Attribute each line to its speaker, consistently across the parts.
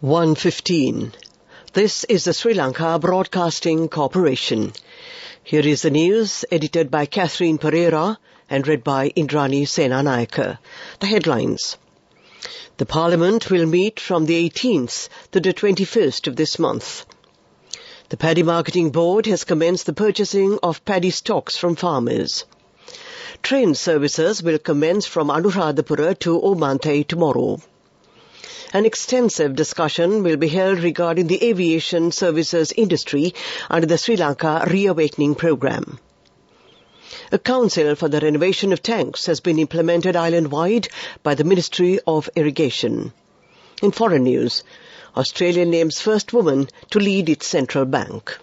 Speaker 1: 1:15. This is the Sri Lanka Broadcasting Corporation. Here is the news, edited by Catherine Pereira and read by Indrani Senanayake. The headlines. The Parliament will meet from the 18th to the 21st of this month. The Paddy Marketing Board has commenced the purchasing of paddy stocks from farmers. Train services will commence from Anuradhapura to Omanthe tomorrow. An extensive discussion will be held regarding the aviation services industry under the Sri Lanka Reawakening Programme. A council for the renovation of tanks has been implemented island-wide by the Ministry of Irrigation. In foreign news, Australia names first woman to lead its central bank.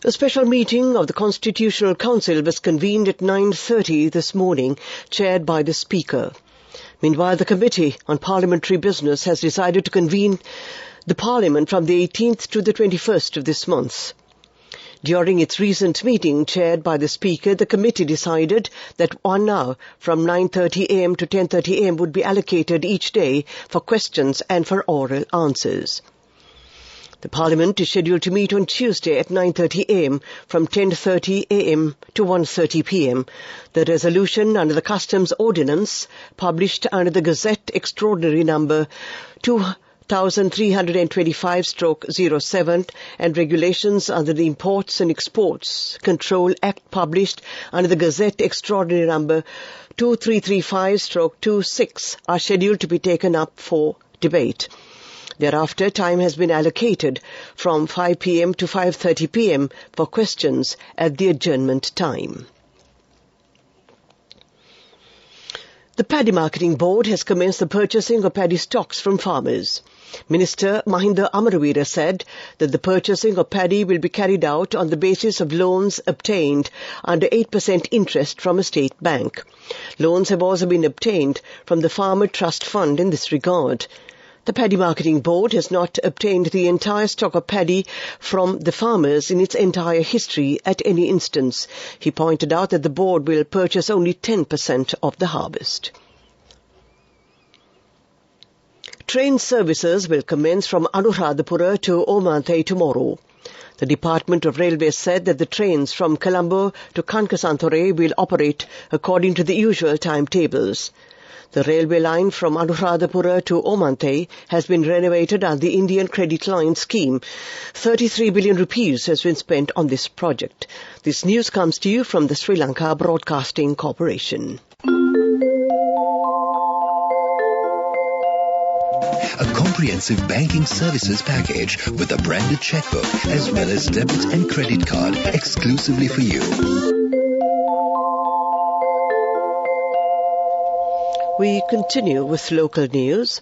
Speaker 1: A special meeting of the Constitutional Council was convened at 9:30 this morning, chaired by the Speaker. Meanwhile, the Committee on Parliamentary Business has decided to convene the Parliament from the 18th to the 21st of this month. During its recent meeting, chaired by the Speaker, the committee decided that 1 hour from 9:30 a.m. to 10:30 a.m. would be allocated each day for questions and for oral answers. The Parliament is scheduled to meet on Tuesday at 9:30 a.m. from 10:30 a.m. to 1:30 p.m. The resolution under the Customs Ordinance, published under the Gazette Extraordinary Number 2325/07 and regulations under the Imports and Exports Control Act, published under the Gazette Extraordinary Number 2335/26, are scheduled to be taken up for debate. Thereafter, time has been allocated from 5 p.m. to 5:30 p.m. for questions at the adjournment time. The Paddy Marketing Board has commenced the purchasing of paddy stocks from farmers. Minister Mahinda Amaravira said that the purchasing of paddy will be carried out on the basis of loans obtained under 8% interest from a state bank. Loans have also been obtained from the Farmer Trust Fund in this regard. The Paddy Marketing Board has not obtained the entire stock of paddy from the farmers in its entire history at any instance. He pointed out that the board will purchase only 10% of the harvest. Train services will commence from Anuradhapura to Omanthe tomorrow. The Department of Railways said that the trains from Colombo to Kankasantore will operate according to the usual timetables. The railway line from Anuradhapura to Omanthe has been renovated under the Indian Credit Line scheme. 33 billion rupees has been spent on this project. This news comes to you from the Sri Lanka Broadcasting Corporation.
Speaker 2: A comprehensive banking services package with a branded checkbook as well as debit and credit card exclusively for you.
Speaker 1: We continue with local news.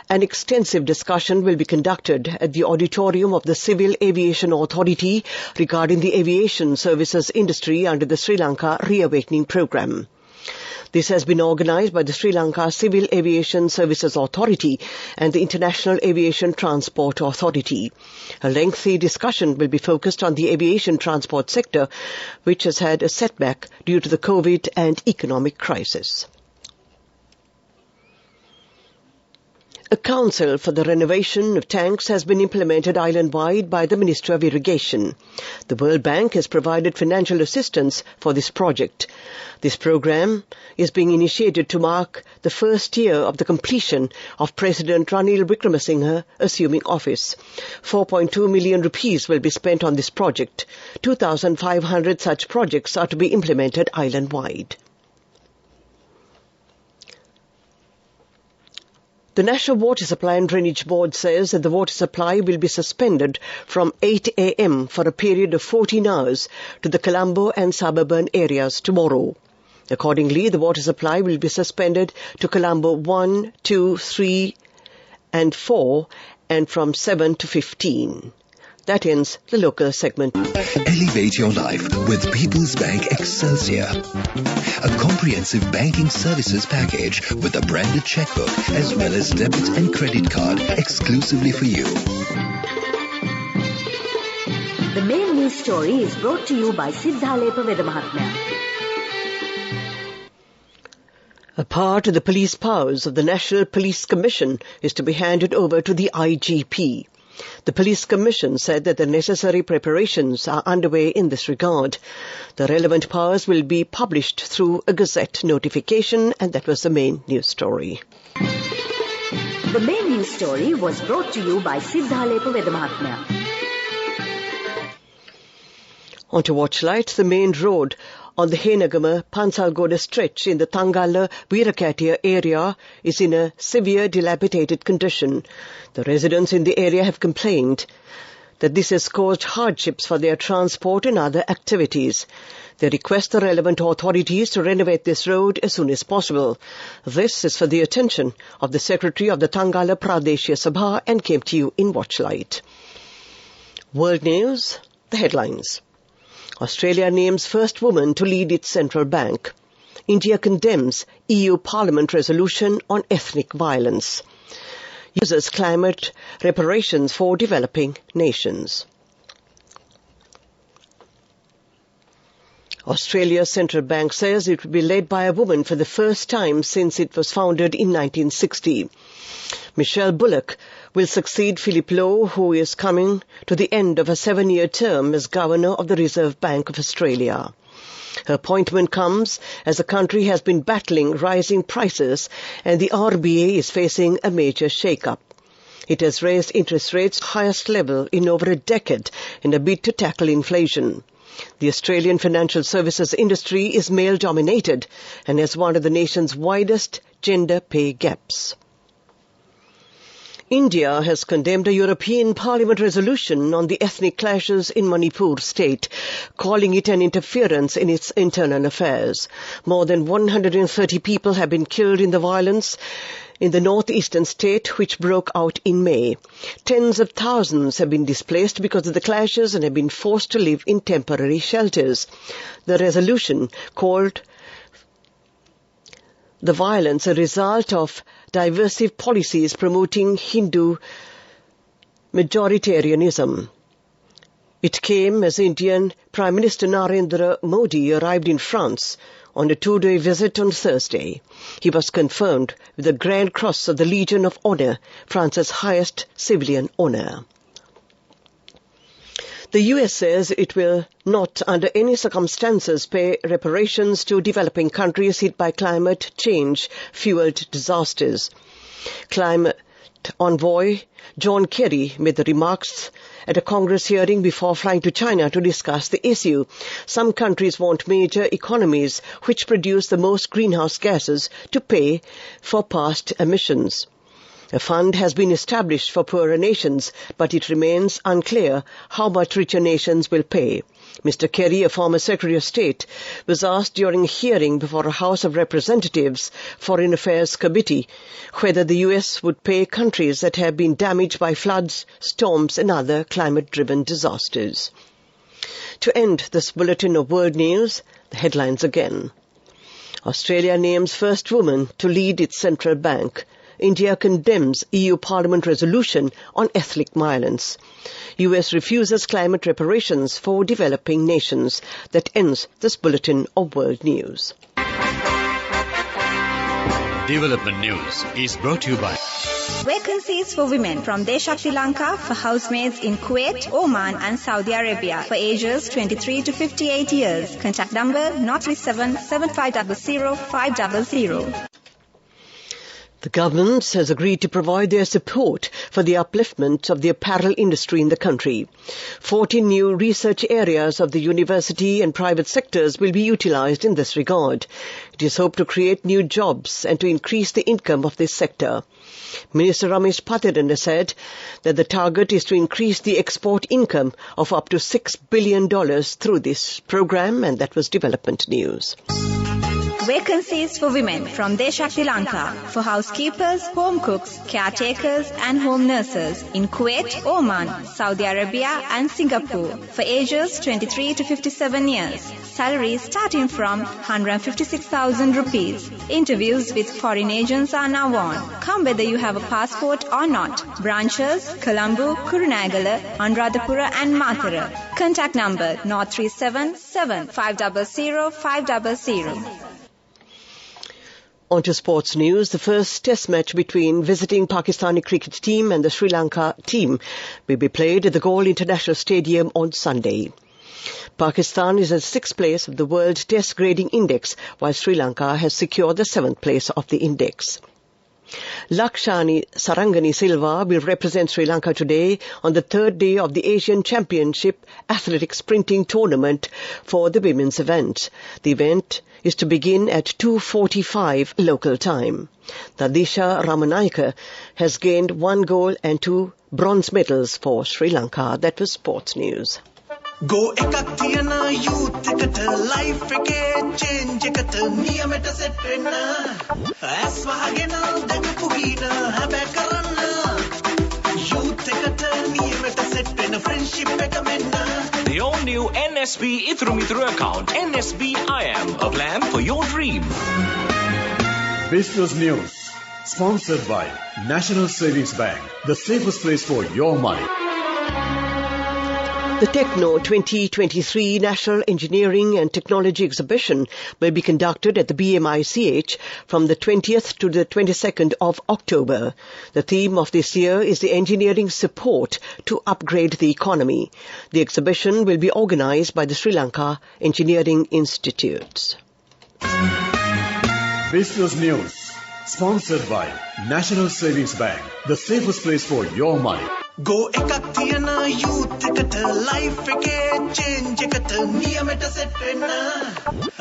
Speaker 1: An extensive discussion will be conducted at the auditorium of the Civil Aviation Authority regarding the aviation services industry under the Sri Lanka Reawakening Programme. This has been organised by the Sri Lanka Civil Aviation Services Authority and the International Aviation Transport Authority. A lengthy discussion will be focused on the aviation transport sector, which has had a setback due to the COVID and economic crisis. A council for the renovation of tanks has been implemented island-wide by the Ministry of Irrigation. The World Bank has provided financial assistance for this project. This program is being initiated to mark the first year of the completion of President Ranil Wickremesinghe assuming office. 4.2 million rupees will be spent on this project. 2,500 such projects are to be implemented island-wide. The National Water Supply and Drainage Board says that the water supply will be suspended from 8 a.m. for a period of 14 hours to the Colombo and suburban areas tomorrow. Accordingly, the water supply will be suspended to Colombo 1, 2, 3 and 4 and from 7 to 15. That ends the local segment.
Speaker 2: Elevate your life with People's Bank Excelsior. A comprehensive banking services package with a branded checkbook as well as debit and credit card exclusively for you.
Speaker 3: The main news story is brought to you by Siddhalepa Veda Mahatmya.
Speaker 1: A part of the police powers of the National Police Commission is to be handed over to the IGP. The Police Commission said that the necessary preparations are underway in this regard. The relevant powers will be published through a Gazette notification, and that was the main news story.
Speaker 3: The main news story was brought to you by Siddhalepa Vedamahatmya.
Speaker 1: On to Watchlight, the main road on the Henagama-Pansalgoda stretch in the Tangala-Virakatia area is in a severe dilapidated condition. The residents in the area have complained that this has caused hardships for their transport and other activities. They request the relevant authorities to renovate this road as soon as possible. This is for the attention of the Secretary of the Tangala Pradeshya Sabha and came to you in Watchlight. World News, the headlines. Australia names first woman to lead its central bank. India condemns EU Parliament resolution on ethnic violence. Uses climate reparations for developing nations. Australia's central bank says it will be led by a woman for the first time since it was founded in 1960. Michelle Bullock will succeed Philip Lowe, who is coming to the end of a 7-year term as Governor of the Reserve Bank of Australia. Her appointment comes as the country has been battling rising prices and the RBA is facing a major shake-up. It has raised interest rates to the highest level in over a decade in a bid to tackle inflation. The Australian financial services industry is male-dominated and has one of the nation's widest gender pay gaps. India has condemned a European Parliament resolution on the ethnic clashes in Manipur state, calling it an interference in its internal affairs. More than 130 people have been killed in the violence in the northeastern state, which broke out in May. Tens of thousands have been displaced because of the clashes and have been forced to live in temporary shelters. The resolution called the violence a result of divisive policies promoting Hindu majoritarianism. It came as Indian Prime Minister Narendra Modi arrived in France on a 2-day visit on Thursday. He was confirmed with the Grand Cross of the Legion of Honor, France's highest civilian honor. The US says it will not, under any circumstances, pay reparations to developing countries hit by climate change-fueled disasters. Climate envoy John Kerry made the remarks at a Congress hearing before flying to China to discuss the issue. Some countries want major economies which produce the most greenhouse gases to pay for past emissions. A fund has been established for poorer nations, but it remains unclear how much richer nations will pay. Mr. Kerry, a former Secretary of State, was asked during a hearing before a House of Representatives Foreign Affairs Committee whether the US would pay countries that have been damaged by floods, storms and other climate-driven disasters. To end this bulletin of world news, the headlines again. Australia names first woman to lead its central bank. India condemns EU Parliament resolution on ethnic violence. US refuses climate reparations for developing nations. That ends this bulletin of world news.
Speaker 4: Development News is brought to you by
Speaker 5: Vacancies for women from Deshakti Lanka for housemaids in Kuwait, Oman and Saudi Arabia for ages 23 to 58 years. Contact number 037 7500 500.
Speaker 1: The government has agreed to provide their support for the upliftment of the apparel industry in the country. 14 new research areas of the university and private sectors will be utilized in this regard. It is hoped to create new jobs and to increase the income of this sector. Minister Ramesh Patidanda said that the target is to increase the export income of up to $6 billion through this program, and that was development news.
Speaker 5: Vacancies for women from Deshakti Lanka for housekeepers, home cooks, caretakers and home nurses in Kuwait, Oman, Saudi Arabia and Singapore for ages 23 to 57 years. Salaries starting from 156,000 rupees. Interviews with foreign agents are now on. Come whether you have a passport or not. Branches, Colombo, Kurunagala, Anuradhapura and Matara. Contact number 0377 500 500.
Speaker 1: On to sports news. The first test match between visiting Pakistani cricket team and the Sri Lanka team will be played at the Galle International Stadium on Sunday. Pakistan is at 6th place of the World Test Grading Index, while Sri Lanka has secured the 7th place of the index. Lakshani Sarangani Silva will represent Sri Lanka today on the third day of the Asian Championship Athletic Sprinting Tournament for the women's event. The event is to begin at 2:45 local time. Nadisha Ramanayake has gained 1 gold and 2 bronze medals for Sri Lanka. That was sports news.
Speaker 6: Go ekak thiyana youth eකට life එකේ change එකට නියමෙට set වෙන්න ඇස් වහගෙන දැකපු ගීන හැබැ කරන්න youth එකට නියමෙට set වෙන්න friendship එක මෙන්න.
Speaker 7: The all new NSB Ithru account, NSB IM, a plan for your dream.
Speaker 8: Business News, sponsored by National Savings Bank, the safest place for your money.
Speaker 1: The Techno 2023 National Engineering and Technology Exhibition will be conducted at the BMICH from the 20th to the 22nd of October. The theme of this year is the engineering support to upgrade the economy. The exhibition will be organized by the Sri Lanka Engineering Institutes.
Speaker 8: Business News, sponsored by National Savings Bank, the safest place for your money.
Speaker 6: Go ekak thiyana youth එකට life එකේ change එකට නියමෙට set වෙන්න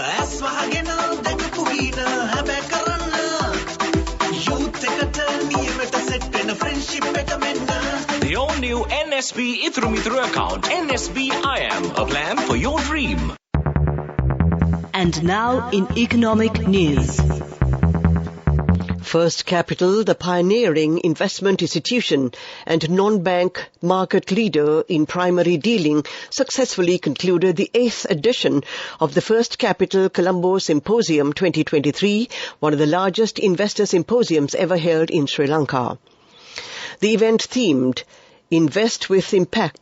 Speaker 6: ඇස් වහගෙන දැකපු ගීන හැබැ කරන්න youth එකට නියමෙට set වෙන්න friendship එක මෙන්න.
Speaker 7: The all new NSB Ithru account, NSB IM, a plan for your dream.
Speaker 9: And now in economic news.
Speaker 1: First Capital, the pioneering investment institution and non-bank market leader in primary dealing, successfully concluded the 8th edition of the First Capital Colombo Symposium 2023, one of the largest investor symposiums ever held in Sri Lanka. The event themed Invest with Impact,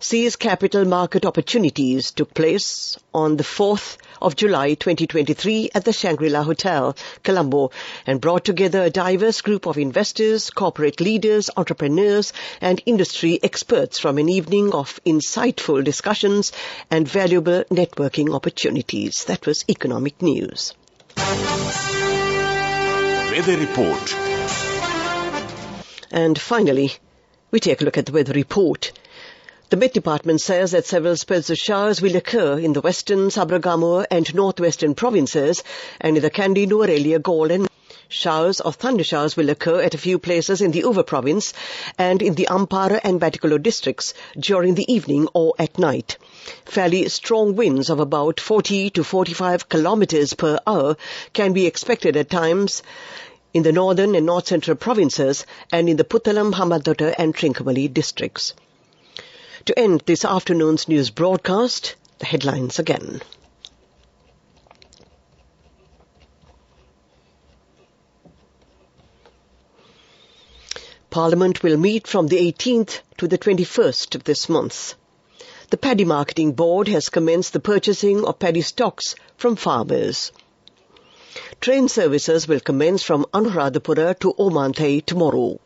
Speaker 1: Seize Capital Market Opportunities took place on the 4th of July 2023 at the Shangri-La Hotel, Colombo, and brought together a diverse group of investors, corporate leaders, entrepreneurs, and industry experts from an evening of insightful discussions and valuable networking opportunities. That was economic news.
Speaker 7: Weather report.
Speaker 1: And finally, we take a look at the weather report. The Met Department says that several spells of showers will occur in the western, Sabaragamuwa and northwestern provinces and in the Kandy, Nuwara, Galle and showers or thunder showers will occur at a few places in the Uva province and in the Ampara and Batticaloa districts during the evening or at night. Fairly strong winds of about 40 to 45 kilometers per hour can be expected at times in the northern and north-central provinces and in the Puttalam, Hambantota and Trincomalee districts. To end this afternoon's news broadcast, the headlines again. Parliament will meet from the 18th to the 21st of this month. The Paddy Marketing Board has commenced the purchasing of paddy stocks from farmers. Train services will commence from Anuradhapura to Omanthai tomorrow.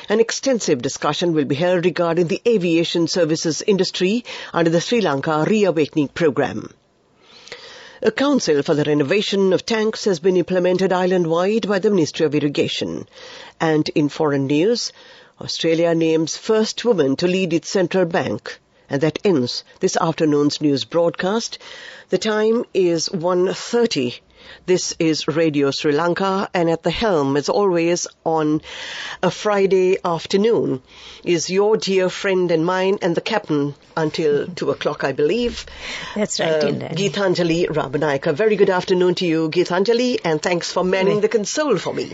Speaker 1: An extensive discussion will be held regarding the aviation services industry under the Sri Lanka Reawakening Programme. A council for the renovation of tanks has been implemented island-wide by the Ministry of Irrigation. And in foreign news, Australia names first woman to lead its central bank. And that ends this afternoon's news broadcast. The time is 1:30. This is Radio Sri Lanka, and at the helm, as always, on a Friday afternoon, is your dear friend and mine and the captain until 2 o'clock, I believe.
Speaker 10: That's right,
Speaker 1: Geethanjali Ramanayake. Very good afternoon to you, Geethanjali, and thanks for manning the console for me.